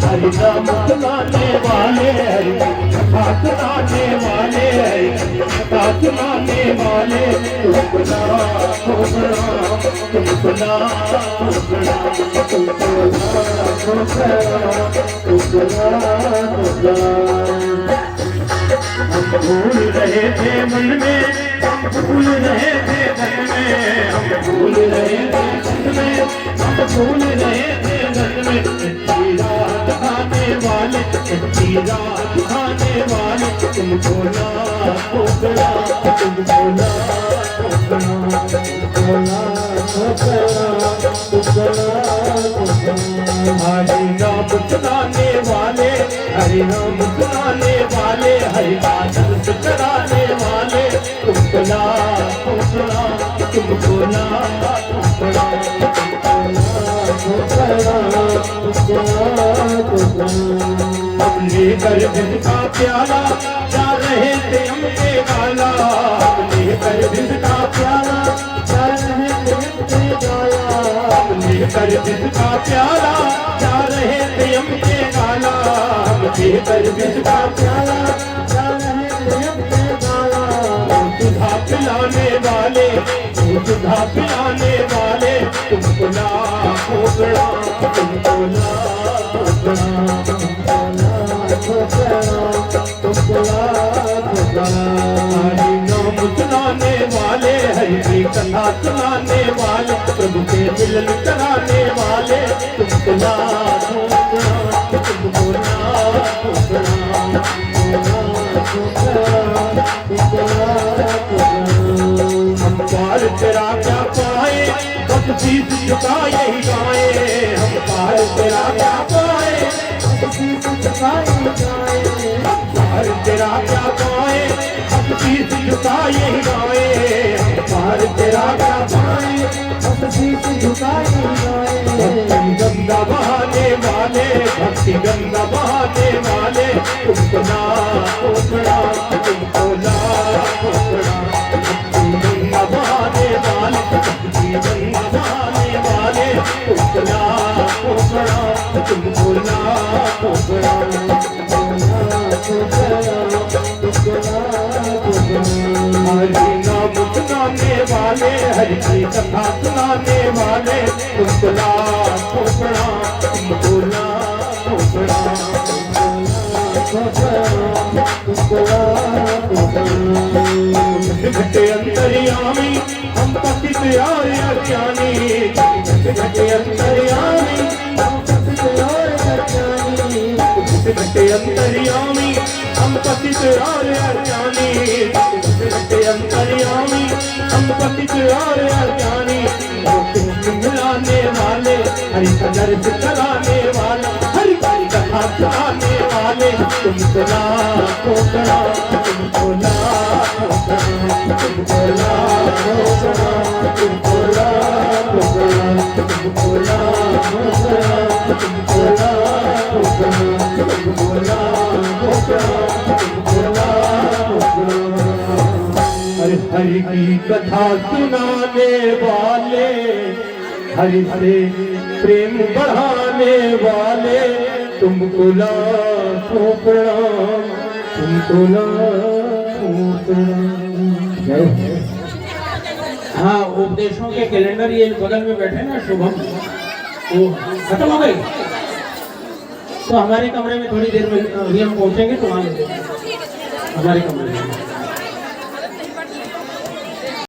[SPEAKER 1] हरि नाम सुनाने वाले, हरि कथा सुनाने वाले, हरि कथा सुनाने वाले, तुमको लाखों प्रणाम, तुमको लाखों प्रणाम, तुमको लाखों प्रणाम, तुमको लाखों प्रणाम। हम भूल रहे थे मन में, हम भूल रहे थे मन में, हम भूल रहे थे मन में, हम भूल रहे थे मन में। सच्ची रात खाने वाले, सच्ची रात खाने वाले, तुमको लाखों प्रणाम, तुमको लाखों प्रणाम, तुमको लाखों प्रणाम, तुमको लाखों प्रणाम। हरि नाम सुनाने वाले, हरि नाम सुनाने वाले, हरि का दर्द कराने वाले, तुमको लाखों प्रणाम, तुमको लाखों प्रणाम, तुमको लाखों प्रणाम, तुमको लाखों प्रणाम। हम लेकर जिसका प्याला जा रहे थे हमने गाला, हम लेकर जिसका प्याला जा रहे थे हमने गाला, हम लेकर जिसका प्याला जा रहे थे हमने गाला, हम लेकर जिसका प्याला जा रहे थे हमने गाला। सुधा पिलाने वाले, सुधा पिलाने वाले, तुमको लाखों प्रणाम, तुमको लाखों प्रणाम, तुमको लाखों प्रणाम, तुमको लाखों प्रणाम। हरि नाम सुनाने वाले, हरि की कथा सुनाने वाले, प्रभु के मिलन कराने वाले, तुमको लाखों प्रणाम, तुमको लाखों प्रणाम, तुमको लाखों प्रणाम, तुमको लाखों प्रणाम। हम पार तेरा क्या पाए, बस शीश झुका यही गाए, हम पार तेरा क्या पाए, बस शीश झुका यही गाए, हम पार तेरा क्या पाए, बस शीश झुका यही गाए, हम पार तेरा क्या पाए, बस शीश झुका यही गाए। भक्ति गंगा बहाने वाले, भक्ति गंगा बहाने वाले, तुमको लाखों हरि की कथा सुनाने वाले तुमको लाखों प्रणाम, तुमको लाखों प्रणाम, तुमको लाखों प्रणाम। घटे अंतर्यामी हम पतित और अज्ञानी, घटे अंतर्यामी हम पतित और अज्ञानी, घटे अंतर्यामी हम पतित और अज्ञानी, घटे अंतर्यामी हम पतित और अज्ञानी। तुम मिलाने वाले हरि का दर्द कराने वाले, हरि की कथा सुनाने वाले तुमको लाखों प्रणाम, तुमको लाखों प्रणाम, तुमको लाखों प्रणाम, तुमको लाखों प्रणाम, तुमको लाखों प्रणाम, तुमको लाखों प्रणाम, तुमको लाखों प्रणाम, तुमको लाखों प्रणाम। हरि हरि की कथा सुनाने वाले, हरि से प्रेम बढ़ाने वाले तुमको लाखों प्रणाम, तुमको लाखों प्रणाम। जय हो।
[SPEAKER 3] हाँ, उपदेशों के कैलेंडर ये बगल में बैठे ना शुभम, वो खत्म हो गई तो हमारे कमरे में थोड़ी देर में अभी हम पहुंचेंगे तो वहाँ ले लेंगे हमारे कमरे में।